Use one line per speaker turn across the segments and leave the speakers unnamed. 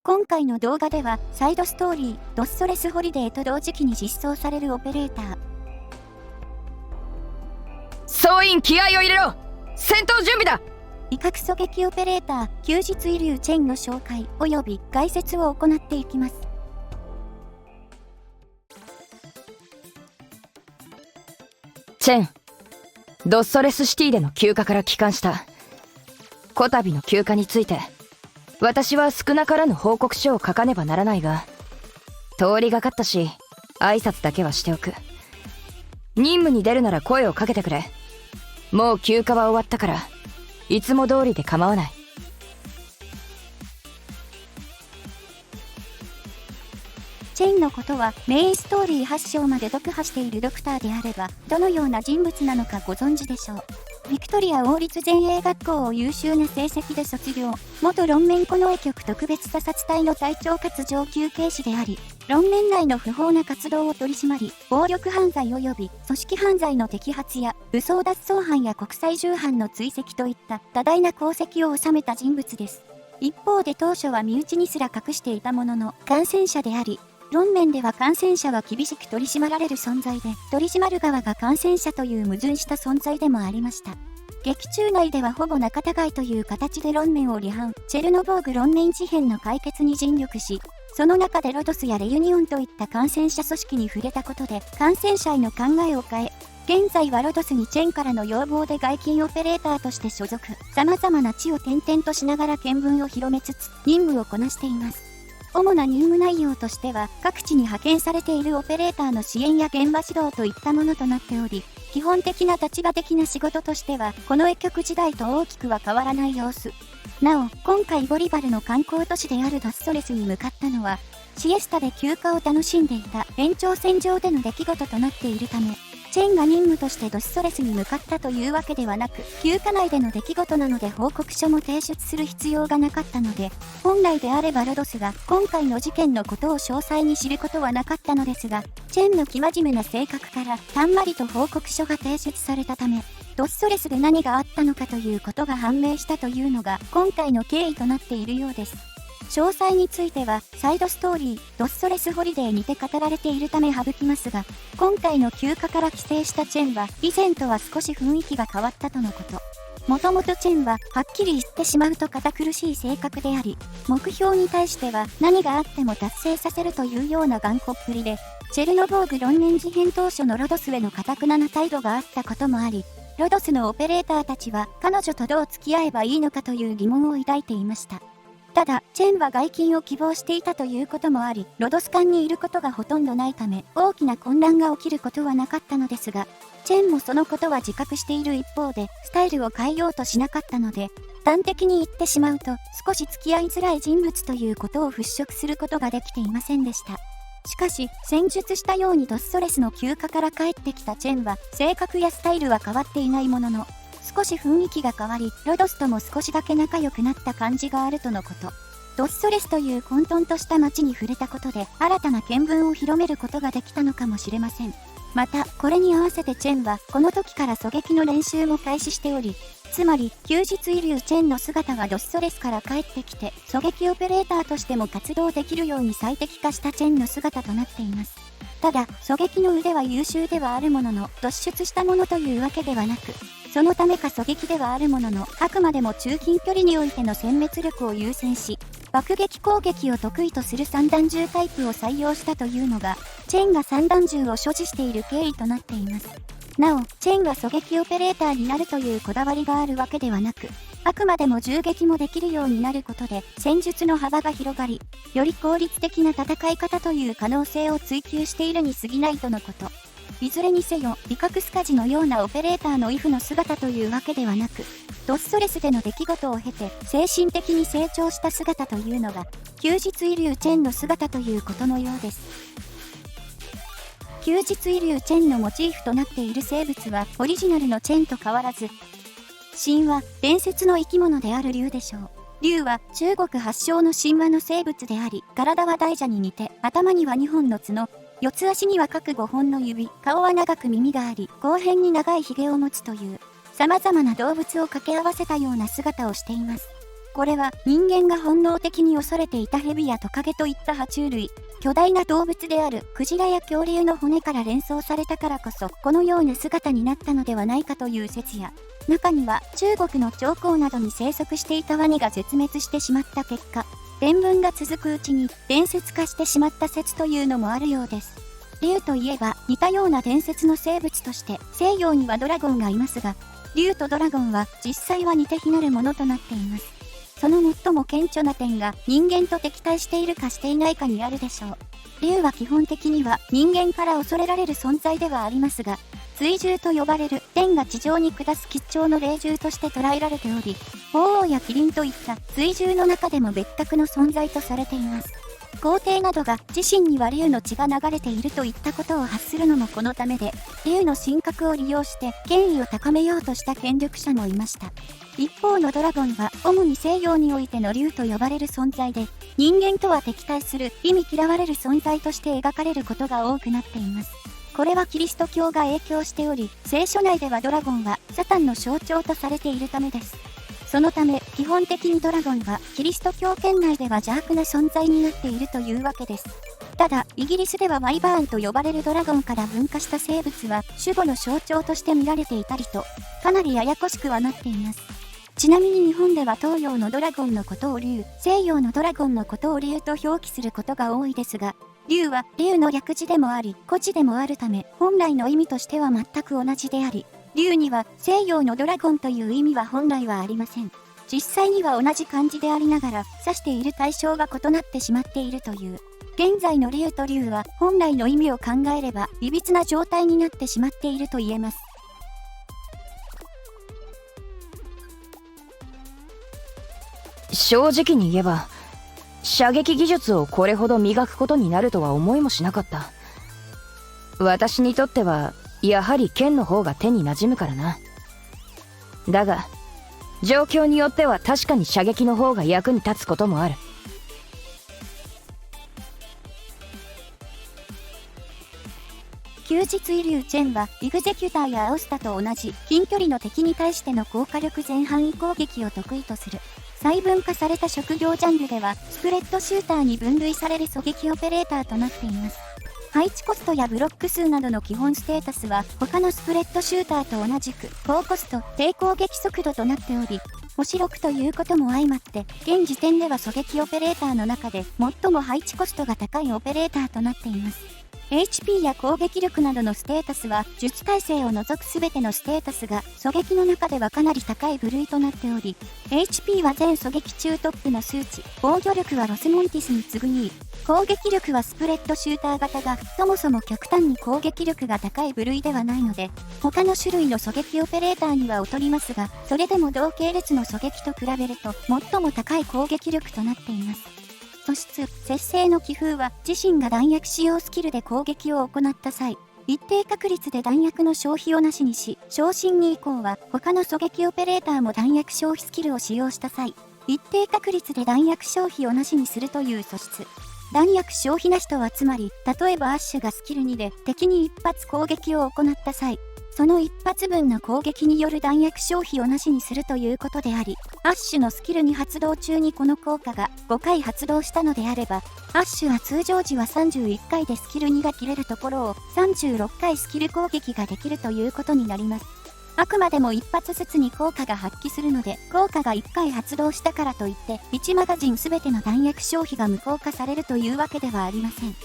今回の動画ではサイドストーリードストレスホリデーと同時期に実装されるオペレーター。
総員気合を入れろ。戦闘準備だ。
威嚇狙撃オペレーター休日イリュウチェンの紹介及び概説を行っていきます。
チェン、ドストレスシティでの休暇から帰還した。こたびの休暇について私は少なからぬ報告書を書かねばならないが、通りがかったし挨拶だけはしておく。任務に出るなら声をかけてくれ。もう休暇は終わったからいつも通りで構わない。
チェンのことはメインストーリー8章まで読破しているドクターであればどのような人物なのかご存知でしょう。ビクトリア王立前衛学校を優秀な成績で卒業、元論面近衛局特別査察隊の隊長かつ上級警視であり、論面内の不法な活動を取り締まり、暴力犯罪及び組織犯罪の摘発や武装脱走犯や国際重犯の追跡といった多大な功績を収めた人物です。一方で当初は身内にすら隠していたものの感染者であり、論面では感染者は厳しく取り締まられる存在で、取り締まる側が感染者という矛盾した存在でもありました。劇中内ではほぼ仲違いという形で論面を離反、チェルノボーグ論面事変の解決に尽力し、その中でロドスやレユニオンといった感染者組織に触れたことで感染者への考えを変え、現在はロドスにチェンからの要望で外勤オペレーターとして所属、様々な地を転々としながら見聞を広めつつ任務をこなしています。主な任務内容としては、各地に派遣されているオペレーターの支援や現場指導といったものとなっており、基本的な立場的な仕事としては、この絵局時代と大きくは変わらない様子。なお、今回ボリバルの観光都市であるドストレスに向かったのは、シエスタで休暇を楽しんでいた延長線上での出来事となっているため、チェンが任務としてドストレスに向かったというわけではなく、休暇内での出来事なので報告書も提出する必要がなかったので、本来であればロドスが今回の事件のことを詳細に知ることはなかったのですが、チェンの生真面目な性格からたんまりと報告書が提出されたため、ドストレスで何があったのかということが判明したというのが今回の経緯となっているようです。詳細についてはサイドストーリードストレスホリデーにて語られているため省きますが、今回の休暇から帰省したチェンは以前とは少し雰囲気が変わったとのこと。もともとチェンははっきり言ってしまうと堅苦しい性格であり、目標に対しては何があっても達成させるというような頑固っぷりで、チェルノボーグ論面事変当初のロドスへの堅くなな態度があったこともあり、ロドスのオペレーターたちは彼女とどう付き合えばいいのかという疑問を抱いていました。ただ、チェンは外勤を希望していたということもあり、ロドス間にいることがほとんどないため、大きな混乱が起きることはなかったのですが、チェンもそのことは自覚している一方で、スタイルを変えようとしなかったので、端的に言ってしまうと、少し付き合いづらい人物ということを払拭することができていませんでした。しかし、先述したようにドストレスの休暇から帰ってきたチェンは、性格やスタイルは変わっていないものの、少し雰囲気が変わり、ロドスとも少しだけ仲良くなった感じがあるとのこと。ドストレスという混沌とした街に触れたことで、新たな見聞を広めることができたのかもしれません。また、これに合わせてチェンは、この時から狙撃の練習も開始しており、つまり、休日イリュウチェンの姿はドストレスから帰ってきて、狙撃オペレーターとしても活動できるように最適化したチェンの姿となっています。ただ、狙撃の腕は優秀ではあるものの、突出したものというわけではなく、そのためか狙撃ではあるものの、あくまでも中近距離においての殲滅力を優先し、爆撃攻撃を得意とする散弾銃タイプを採用したというのが、チェンが散弾銃を所持している経緯となっています。なお、チェンが狙撃オペレーターになるというこだわりがあるわけではなく、あくまでも銃撃もできるようになることで、戦術の幅が広がり、より効率的な戦い方という可能性を追求しているに過ぎないとのこと。いずれにせよ、威嚇スカジのようなオペレーターのイフの姿というわけではなく、ドストレスでの出来事を経て、精神的に成長した姿というのが、休日イリュウチェンの姿ということのようです。休日イリュウチェンのモチーフとなっている生物は、オリジナルのチェンと変わらず、神話、伝説の生き物である竜でしょう。竜は中国発祥の神話の生物であり、体は大蛇に似て、頭には2本の角、四つ足には各5本の指、顔は長く耳があり、後辺に長い髭を持つという、様々な動物を掛け合わせたような姿をしています。これは人間が本能的に恐れていたヘビやトカゲといった爬虫類、巨大な動物であるクジラや恐竜の骨から連想されたからこそ、このような姿になったのではないかという説や、中には中国の長江などに生息していたワニが絶滅してしまった結果、伝聞が続くうちに伝説化してしまった説というのもあるようです。竜といえば似たような伝説の生物として西洋にはドラゴンがいますが、竜とドラゴンは実際は似て非なるものとなっています。その最も顕著な点が人間と敵対しているかしていないかにあるでしょう。竜は基本的には人間から恐れられる存在ではありますが、追獣と呼ばれる天が地上に下す吉兆の霊獣として捉えられており、鳳凰や麒麟といった追獣の中でも別格の存在とされています。皇帝などが自身には竜の血が流れているといったことを発するのもこのためで、竜の神格を利用して権威を高めようとした権力者もいました。一方のドラゴンは主に西洋においての竜と呼ばれる存在で、人間とは敵対する忌み嫌われる存在として描かれることが多くなっています。これはキリスト教が影響しており、聖書内ではドラゴンはサタンの象徴とされているためです。そのため、基本的にドラゴンはキリスト教圏内では邪悪な存在になっているというわけです。ただ、イギリスではワイバーンと呼ばれるドラゴンから分化した生物は守護の象徴として見られていたりと、かなりややこしくはなっています。ちなみに日本では東洋のドラゴンのことを竜、西洋のドラゴンのことを竜と表記することが多いですが、竜は竜の略字でもあり、古字でもあるため、本来の意味としては全く同じであり、竜には西洋のドラゴンという意味は本来はありません。実際には同じ漢字でありながら、指している対象が異なってしまっているという。現在の竜と竜は本来の意味を考えれば、歪々な状態になってしまっていると言えます。
正直に言えば、射撃技術をこれほど磨くことになるとは思いもしなかった。私にとってはやはり剣の方が手に馴染むからな。だが状況によっては確かに射撃の方が役に立つこともある。
休日イリューチェンはイグゼキュターやアオスタと同じ近距離の敵に対しての高火力全範囲攻撃を得意とする。細分化された職業ジャンルではスプレッドシューターに分類される狙撃オペレーターとなっています。配置コストやブロック数などの基本ステータスは他のスプレッドシューターと同じく高コスト低攻撃速度となっており、星6ということも相まって現時点では狙撃オペレーターの中で最も配置コストが高いオペレーターとなっています。HP や攻撃力などのステータスは術耐性を除くすべてのステータスが狙撃の中ではかなり高い部類となっており、 HP は全狙撃中トップの数値、防御力はロスモンティスに次ぐ2位、攻撃力はスプレッドシューター型がそもそも極端に攻撃力が高い部類ではないので、他の種類の狙撃オペレーターには劣りますが、それでも同系列の狙撃と比べると最も高い攻撃力となっています。素質、節制の気風は自身が弾薬使用スキルで攻撃を行った際、一定確率で弾薬の消費をなしにし、昇進2以降は他の狙撃オペレーターも弾薬消費スキルを使用した際、一定確率で弾薬消費をなしにするという素質。弾薬消費なしとはつまり、例えばアッシュがスキル2で敵に一発攻撃を行った際、その一発分の攻撃による弾薬消費をなしにするということであり、アッシュのスキル2発動中にこの効果が5回発動したのであれば、アッシュは通常時は31回でスキル2が切れるところを36回スキル攻撃ができるということになります。あくまでも一発ずつに効果が発揮するので、効果が1回発動したからといって1マガジンすべての弾薬消費が無効化されるというわけではありません。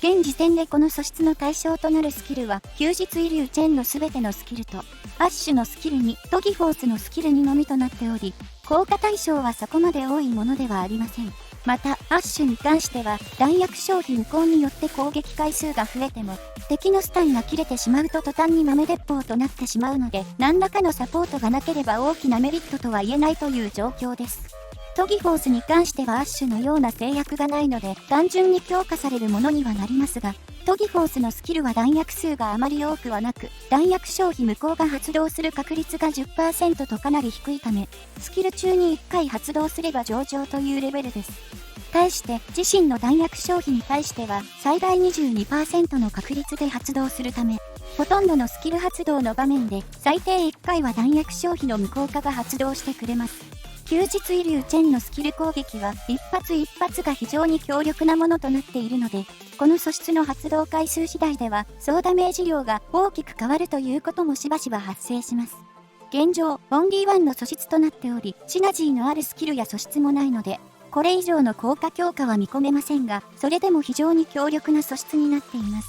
現時点でこの素質の対象となるスキルは、休日イリューチェンのすべてのスキルと、アッシュのスキル2、トギフォースのスキル2のみとなっており、効果対象はそこまで多いものではありません。また、アッシュに関しては、弾薬消費無効によって攻撃回数が増えても、敵のスタンが切れてしまうと途端に豆鉄砲となってしまうので、何らかのサポートがなければ大きなメリットとは言えないという状況です。トギフォースに関してはアッシュのような制約がないので単純に強化されるものにはなりますが、トギフォースのスキルは弾薬数があまり多くはなく、弾薬消費無効が発動する確率が 10% とかなり低いため、スキル中に1回発動すれば上々というレベルです。対して自身の弾薬消費に対しては最大 22% の確率で発動するため、ほとんどのスキル発動の場面で最低1回は弾薬消費の無効化が発動してくれます。休日イリュウチェンのスキル攻撃は一発一発が非常に強力なものとなっているので、この素質の発動回数次第では総ダメージ量が大きく変わるということもしばしば発生します。現状、オンリーワンの素質となっており、シナジーのあるスキルや素質もないので、これ以上の効果強化は見込めませんが、それでも非常に強力な素質になっています。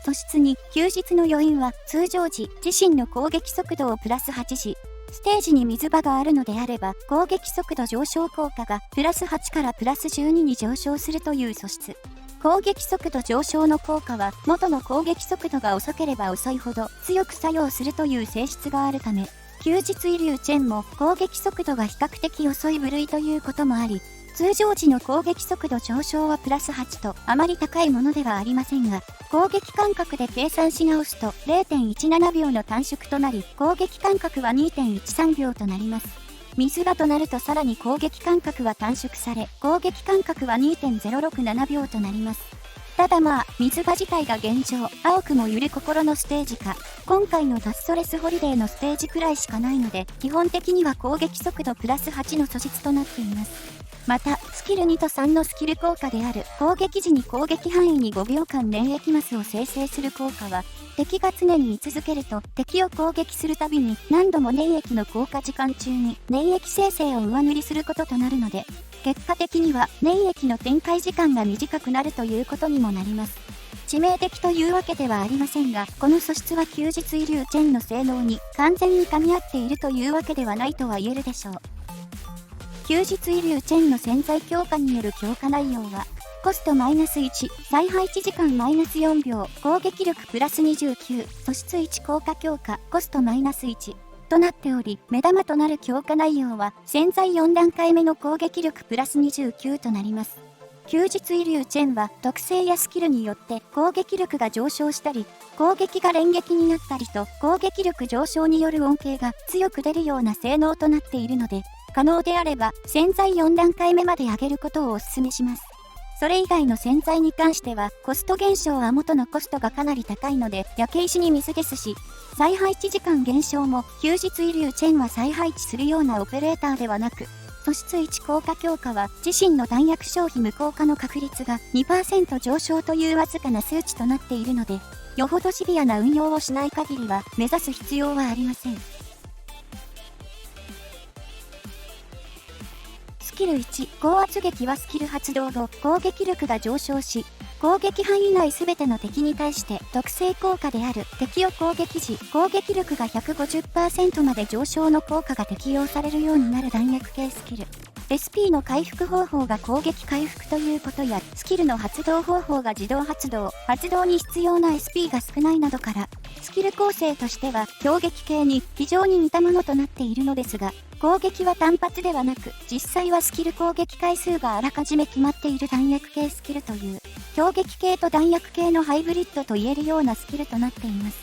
素質に、休日の余韻は通常時、自身の攻撃速度をプラス8時、ステージに水場があるのであれば、攻撃速度上昇効果がプラス8からプラス12に上昇するという素質。攻撃速度上昇の効果は、元の攻撃速度が遅ければ遅いほど強く作用するという性質があるため、休日イリュウチェンも攻撃速度が比較的遅い部類ということもあり、通常時の攻撃速度上昇はプラス8とあまり高いものではありませんが、攻撃間隔で計算し直すと 0.17 秒の短縮となり、攻撃間隔は 2.13 秒となります。水場となるとさらに攻撃間隔は短縮され、攻撃間隔は 2.067 秒となります。ただまあ、水場自体が現状、青くも揺れ心のステージか、今回のザ・ストレスホリデーのステージくらいしかないので、基本的には攻撃速度プラス8の素質となっています。また、スキル2と3のスキル効果である、攻撃時に攻撃範囲に5秒間粘液マスを生成する効果は、敵が常に居続けると、敵を攻撃するたびに何度も粘液の効果時間中に粘液生成を上塗りすることとなるので、結果的には粘液の展開時間が短くなるということにもなります。致命的というわけではありませんが、この素質は休日イリュウチェンの性能に完全に噛み合っているというわけではないとは言えるでしょう。休日イリュウチェンの潜在強化による強化内容は、コストマイナス1、再配置時間マイナス4秒、攻撃力プラス29、素質1効果強化、コストマイナス1となっており、目玉となる強化内容は、潜在4段階目の攻撃力プラス29となります。休日イリュウチェンは特性やスキルによって攻撃力が上昇したり、攻撃が連撃になったりと攻撃力上昇による恩恵が強く出るような性能となっているので、可能であれば潜在4段階目まで上げることをお勧めします。それ以外の潜在に関してはコスト減少は元のコストがかなり高いので焼け石に水ですし、再配置時間減少も休日イリュウチェンは再配置するようなオペレーターではなく、素質1効果強化は自身の弾薬消費無効化の確率が 2% 上昇というわずかな数値となっているので、よほどシビアな運用をしない限りは目指す必要はありません。スキル1、高圧撃はスキル発動後、攻撃力が上昇し、攻撃範囲内すべての敵に対して特性効果である敵を攻撃時、攻撃力が 150% まで上昇の効果が適用されるようになる弾薬系スキル。SP の回復方法が攻撃回復ということや、スキルの発動方法が自動発動、発動に必要な SP が少ないなどから、スキル構成としては攻撃系に非常に似たものとなっているのですが、攻撃は単発ではなく、実際はスキル攻撃回数があらかじめ決まっている弾薬系スキルという、攻撃系と弾薬系のハイブリッドと言えるようなスキルとなっています。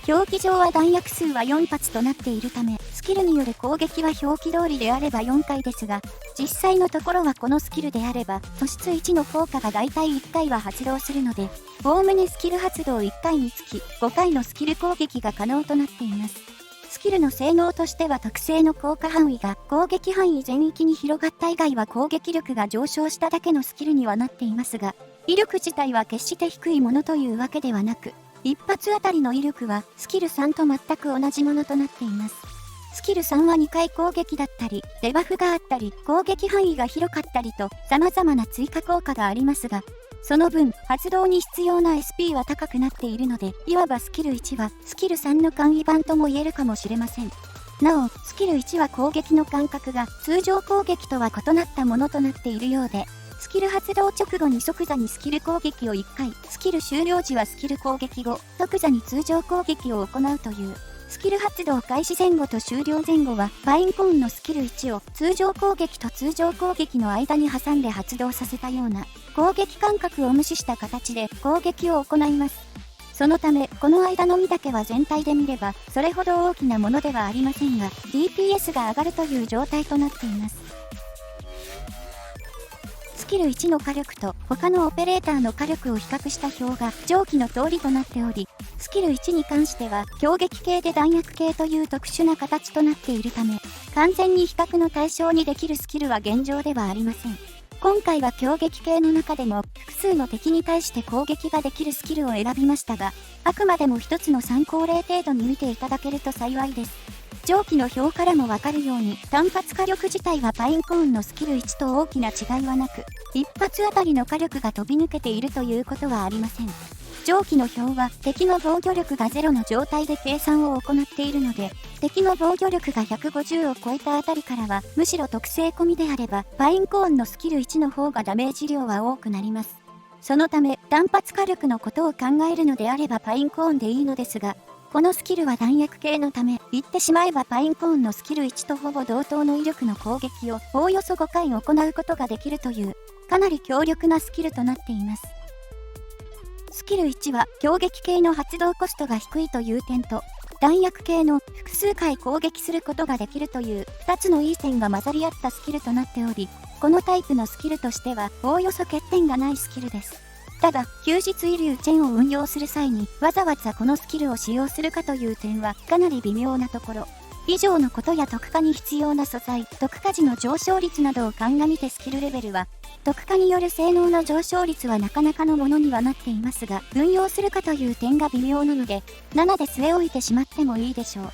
表記上は弾薬数は4発となっているため、スキルによる攻撃は表記通りであれば4回ですが、実際のところはこのスキルであれば、素質1の効果がだいたい1回は発動するので、おおむねスキル発動1回につき5回のスキル攻撃が可能となっています。スキルの性能としては特性の効果範囲が攻撃範囲全域に広がった以外は攻撃力が上昇しただけのスキルにはなっていますが、威力自体は決して低いものというわけではなく、一発あたりの威力はスキル3と全く同じものとなっています。スキル3は2回攻撃だったり、デバフがあったり、攻撃範囲が広かったりと様々な追加効果がありますが、その分、発動に必要な SP は高くなっているので、いわばスキル1はスキル3の簡易版とも言えるかもしれません。なお、スキル1は攻撃の間隔が通常攻撃とは異なったものとなっているようで、スキル発動直後に即座にスキル攻撃を1回、スキル終了時はスキル攻撃後、即座に通常攻撃を行うという、スキル発動開始前後と終了前後は、ファインコーンのスキル1を通常攻撃と通常攻撃の間に挟んで発動させたような、攻撃間隔を無視した形で攻撃を行います。そのため、この間のみだけは全体で見れば、それほど大きなものではありませんが、DPS が上がるという状態となっています。スキル1の火力と他のオペレーターの火力を比較した表が上記の通りとなっており、スキル1に関しては強撃系で弾薬系という特殊な形となっているため、完全に比較の対象にできるスキルは現状ではありません。今回は強撃系の中でも複数の敵に対して攻撃ができるスキルを選びましたが、あくまでも一つの参考例程度に見ていただけると幸いです。上記の表からもわかるように単発火力自体はパインコーンのスキル1と大きな違いはなく、一発あたりの火力が飛び抜けているということはありません。上記の表は敵の防御力が0の状態で計算を行っているので、敵の防御力が150を超えたあたりからはむしろ特性込みであればパインコーンのスキル1の方がダメージ量は多くなります。そのため単発火力のことを考えるのであればパインコーンでいいのですが、このスキルは弾薬系のため、言ってしまえばパインコーンのスキル1とほぼ同等の威力の攻撃をおおよそ5回行うことができるという、かなり強力なスキルとなっています。スキル1は強撃系の発動コストが低いという点と、弾薬系の複数回攻撃することができるという2つのいい点が混ざり合ったスキルとなっており、このタイプのスキルとしてはおおよそ欠点がないスキルです。ただ、休日遺留チェーンを運用する際にわざわざこのスキルを使用するかという点はかなり微妙なところ。以上のことや特化に必要な素材、特化時の上昇率などを鑑みてスキルレベルは、特化による性能の上昇率はなかなかのものにはなっていますが、運用するかという点が微妙なので、7で据え置いてしまってもいいでしょう。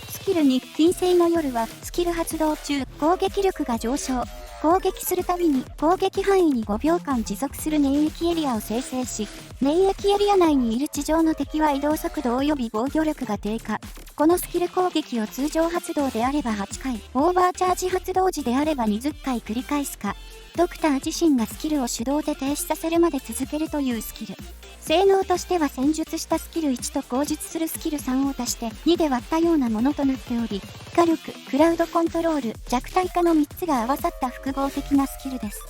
スキル2、金星の夜は、スキル発動中、攻撃力が上昇。攻撃するたびに攻撃範囲に5秒間持続する粘液エリアを生成し、粘液エリア内にいる地上の敵は移動速度及び防御力が低下。このスキル攻撃を通常発動であれば8回、オーバーチャージ発動時であれば20回繰り返すか、ドクター自身がスキルを手動で停止させるまで続けるというスキル。性能としては戦術したスキル1と口述するスキル3を足して2で割ったようなものとなっており、火力、クラウドコントロール、弱体化の3つが合わさった複合的なスキルです。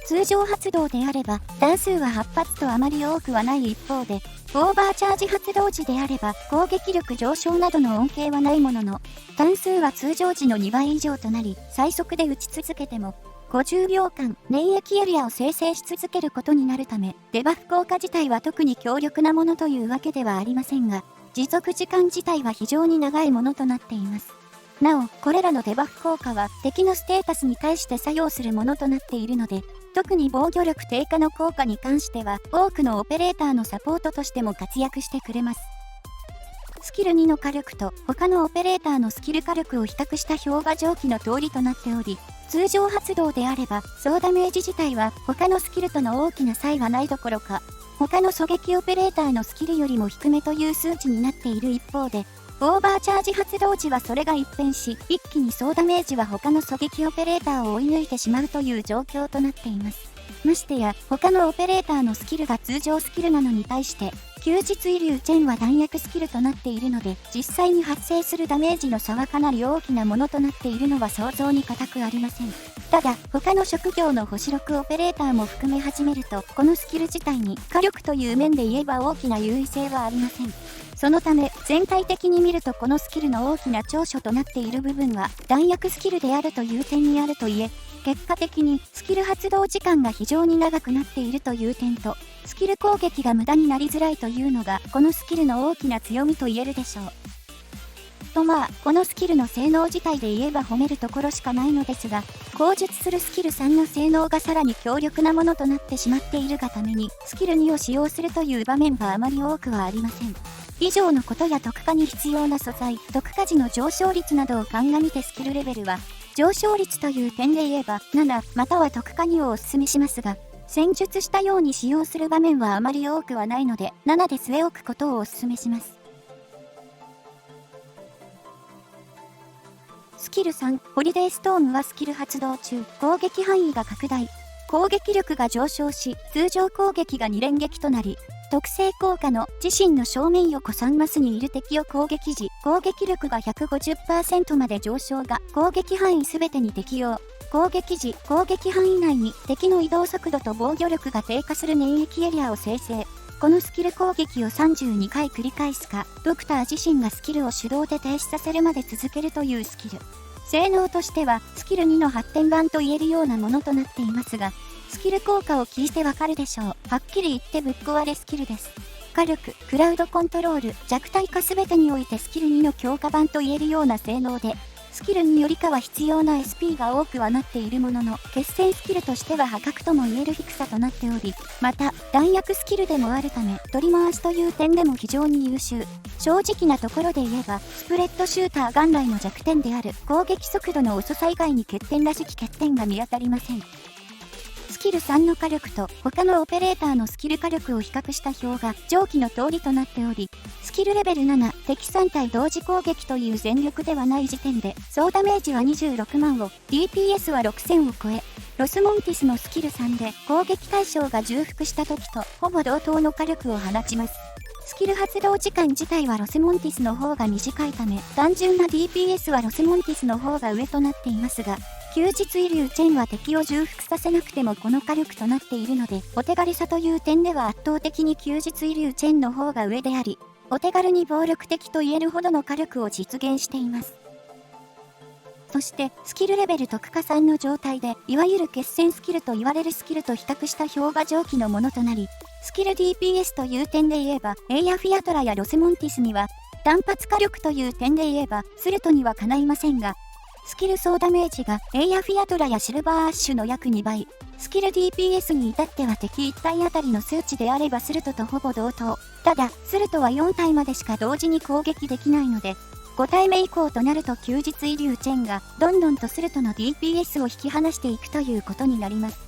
通常発動であれば、弾数は8発とあまり多くはない一方で、オーバーチャージ発動時であれば、攻撃力上昇などの恩恵はないものの、弾数は通常時の2倍以上となり、最速で撃ち続けても、50秒間、粘液エリアを生成し続けることになるため、デバフ効果自体は特に強力なものというわけではありませんが、持続時間自体は非常に長いものとなっています。なお、これらのデバフ効果は敵のステータスに対して作用するものとなっているので、特に防御力低下の効果に関しては、多くのオペレーターのサポートとしても活躍してくれます。スキル2の火力と他のオペレーターのスキル火力を比較した表が上記の通りとなっており、通常発動であれば、総ダメージ自体は他のスキルとの大きな差異はないどころか、他の狙撃オペレーターのスキルよりも低めという数値になっている一方で、オーバーチャージ発動時はそれが一変し、一気に総ダメージは他の狙撃オペレーターを追い抜いてしまうという状況となっています。ましてや、他のオペレーターのスキルが通常スキルなのに対して、休日遺留チェーンは弾薬スキルとなっているので、実際に発生するダメージの差はかなり大きなものとなっているのは想像に難くありません。ただ、他の職業の星6オペレーターも含め始めると、このスキル自体に火力という面で言えば大きな優位性はありません。そのため、全体的に見るとこのスキルの大きな長所となっている部分は、弾薬スキルであるという点にあるといえ、結果的にスキル発動時間が非常に長くなっているという点と、スキル攻撃が無駄になりづらいというのが、このスキルの大きな強みと言えるでしょう。とこのスキルの性能自体で言えば褒めるところしかないのですが、口述するスキル3の性能がさらに強力なものとなってしまっているがために、スキル2を使用するという場面はあまり多くはありません。以上のことや特化に必要な素材、特化時の上昇率などを鑑みてスキルレベルは、上昇率という点で言えば7または特化2をお勧めしますが、戦術したように使用する場面はあまり多くはないので、7で据え置くことをお勧めします。スキル3、ホリデーストームはスキル発動中、攻撃範囲が拡大。攻撃力が上昇し、通常攻撃が2連撃となり、特性効果の自身の正面横3マスにいる敵を攻撃時、攻撃力が 150% まで上昇が攻撃範囲すべてに適用。攻撃時、攻撃範囲内に敵の移動速度と防御力が低下する粘液エリアを生成。このスキル攻撃を32回繰り返すか、ドクター自身がスキルを手動で停止させるまで続けるというスキル。性能としてはスキル2の発展版と言えるようなものとなっていますが、スキル効果を聞いてわかるでしょう。はっきり言ってぶっ壊れスキルです。火力、クラウドコントロール、弱体化すべてにおいてスキル2の強化版と言えるような性能で、スキルによりかは必要な SP が多くはなっているものの、決戦スキルとしては破格とも言える低さとなっており、また、弾薬スキルでもあるため、取り回しという点でも非常に優秀。正直なところで言えば、スプレッドシューター元来の弱点である攻撃速度の遅さ以外に欠点らしき欠点が見当たりません。スキル3の火力と他のオペレーターのスキル火力を比較した表が上記の通りとなっており、スキルレベル7、敵3体同時攻撃という全力ではない時点で、総ダメージは26万を、DPS は6000を超え、ロスモンティスのスキル3で攻撃対象が重複した時とほぼ同等の火力を放ちます。スキル発動時間自体はロスモンティスの方が短いため、単純な DPS はロスモンティスの方が上となっていますが、休日イリュウチェンは敵を重複させなくてもこの火力となっているので、お手軽さという点では圧倒的に休日イリュウチェンの方が上であり、お手軽に暴力的と言えるほどの火力を実現しています。そして、スキルレベル特化3の状態で、いわゆる決戦スキルと言われるスキルと比較した表が上記のものとなり、スキル DPS という点で言えば、エイヤフィアトラやロスモンティスには、単発火力という点で言えば、スルトにはかないませんが、スキル総ダメージがエイヤフィアトラやシルバーアッシュの約2倍、スキル DPS に至っては敵1体あたりの数値であればスルトとほぼ同等。ただ、スルトは4体までしか同時に攻撃できないので、5体目以降となると休日イリュウチェンがどんどんとスルトの DPS を引き離していくということになります。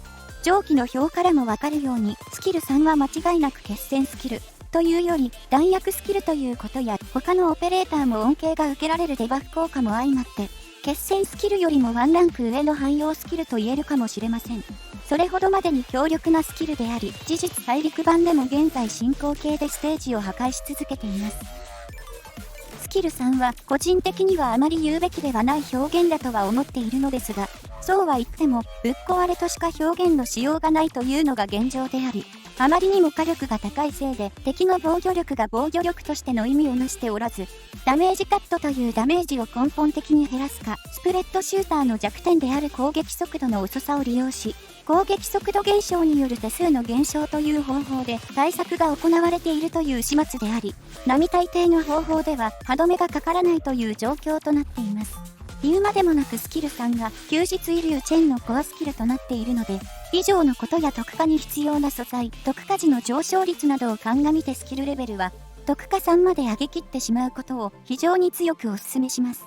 上記の表からもわかるように、スキル3は間違いなく決戦スキル。というより、弾薬スキルということや、他のオペレーターも恩恵が受けられるデバフ効果も相まって、決戦スキルよりもワンランク上の汎用スキルと言えるかもしれません。それほどまでに強力なスキルであり、事実大陸版でも現在進行形でステージを破壊し続けています。スキル3は個人的にはあまり言うべきではない表現だとは思っているのですが、そうは言ってもぶっ壊れとしか表現のしようがないというのが現状であり、あまりにも火力が高いせいで敵の防御力が防御力としての意味をなしておらず、ダメージカットというダメージを根本的に減らすか、スプレッドシューターの弱点である攻撃速度の遅さを利用し、攻撃速度減少による手数の減少という方法で対策が行われているという始末であり、並大抵の方法では歯止めがかからないという状況となっています。言うまでもなくスキル3が休日イリュウチェンのコアスキルとなっているので、以上のことや特化に必要な素材、特化時の上昇率などを鑑みてスキルレベルは、特化3まで上げ切ってしまうことを非常に強くお勧めします。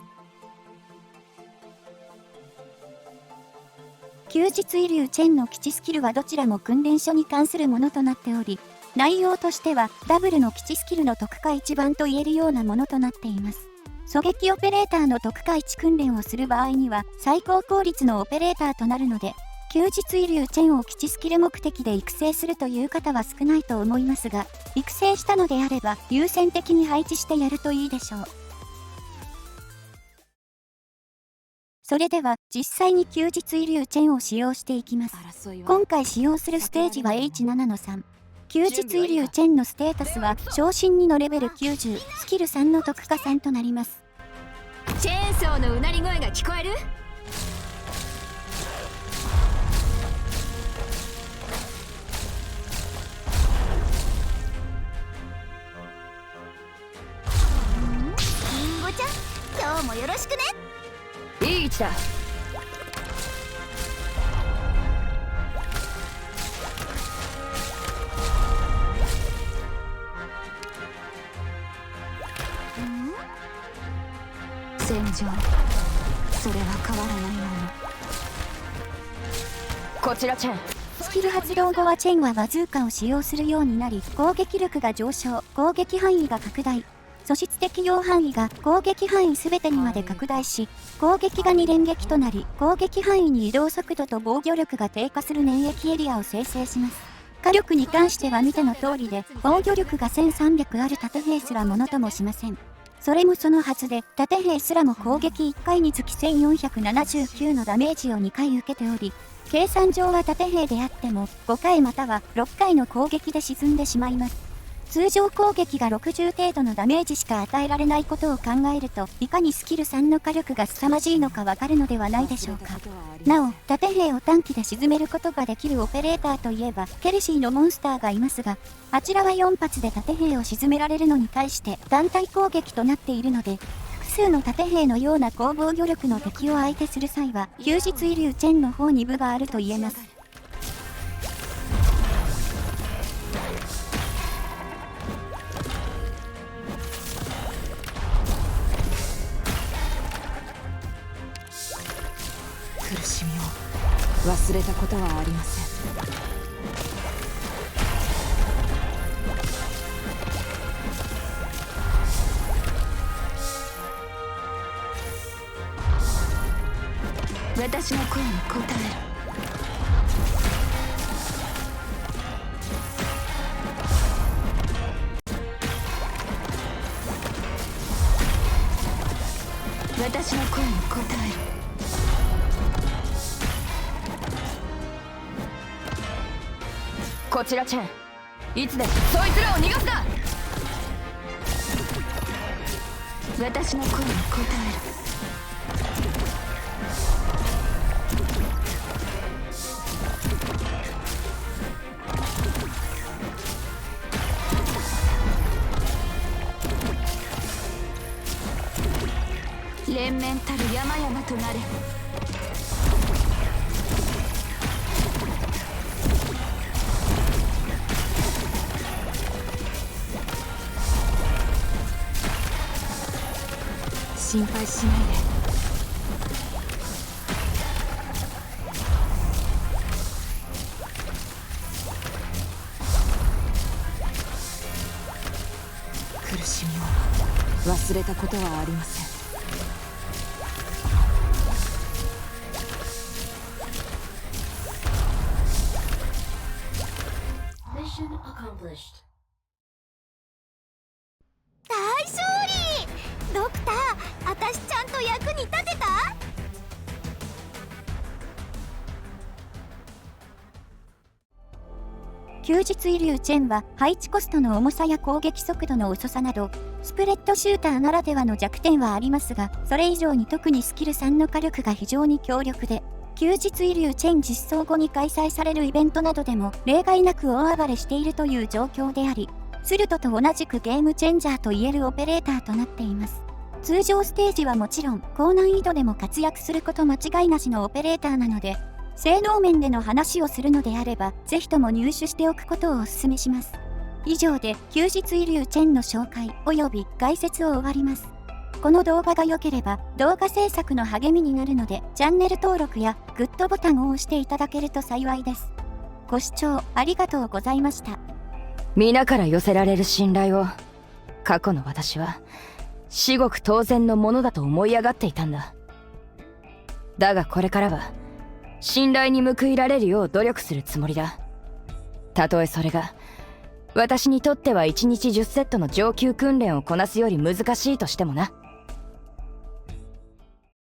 休日イリュウチェンの基地スキルはどちらも訓練書に関するものとなっており、内容としてはダブルの基地スキルの特化1番と言えるようなものとなっています。狙撃オペレーターの特化1訓練をする場合には最高効率のオペレーターとなるので、休日イリュウチェンを基地スキル目的で育成するという方は少ないと思いますが、育成したのであれば優先的に配置してやるといいでしょう。それでは実際に休日イリュウチェンを使用していきます。今回使用するステージは H7 の3。休日イリュウチェンのステータスは昇進2のレベル90、スキル3の特化3となります。
チェーンソーのうなり声が聞こえる？
リンゴちゃん、今日もよろしくね。
いい位置だ。
戦場、それは変わらないもの。
こちらチェン。
スキル発動後はチェンはバズーカを使用するようになり、攻撃力が上昇、攻撃範囲が拡大。素質適用範囲が攻撃範囲全てにまで拡大し、攻撃が2連撃となり、攻撃範囲に移動速度と防御力が低下する粘液エリアを生成します。火力に関しては見ての通りで、防御力が1300ある盾兵すらものともしません。それもそのはずで、盾兵すらも攻撃1回につき1479のダメージを2回受けており、計算上は盾兵であっても5回または6回の攻撃で沈んでしまいます。通常攻撃が60程度のダメージしか与えられないことを考えると、いかにスキル3の火力が凄まじいのかわかるのではないでしょうか。なお、盾兵を短期で沈めることができるオペレーターといえば、ケルシーのモンスターがいますが、あちらは4発で盾兵を沈められるのに対して団体攻撃となっているので、複数の盾兵のような高防御力の敵を相手する際は、休日イリュウチェンの方に分があると言えます。
苦しみを忘れたことはありません。私の声に応える。私の声に応える。
こちらチェン、いつでもそいつらを逃がすな。
私の声に応える。連綿たる山々となれ。心配しないで。苦しみを忘れたことはありません。
大勝利！ドクター、あたしちゃんと役に立てた？休日イリュウチェンは配置コストの重さや攻撃速度の遅さなど、スプレッドシューターならではの弱点はありますが、それ以上に特にスキル3の火力が非常に強力で、休日イリュウチェン実装後に開催されるイベントなどでも例外なく大暴れしているという状況であり、スルトと同じくゲームチェンジャーと言えるオペレーターとなっています。通常ステージはもちろん、高難易度でも活躍すること間違いなしのオペレーターなので、性能面での話をするのであれば、ぜひとも入手しておくことをお勧めします。以上で、休日イリュウチェンの紹介及び概説を終わります。この動画が良ければ、動画制作の励みになるので、チャンネル登録やグッドボタンを押していただけると幸いです。ご視聴ありがとうございました。
皆から寄せられる信頼を、過去の私は至極当然のものだと思い上がっていたんだ。だがこれからは信頼に報いられるよう努力するつもりだ。たとえそれが私にとっては1日10セットの上級訓練をこなすより難しいとしてもな。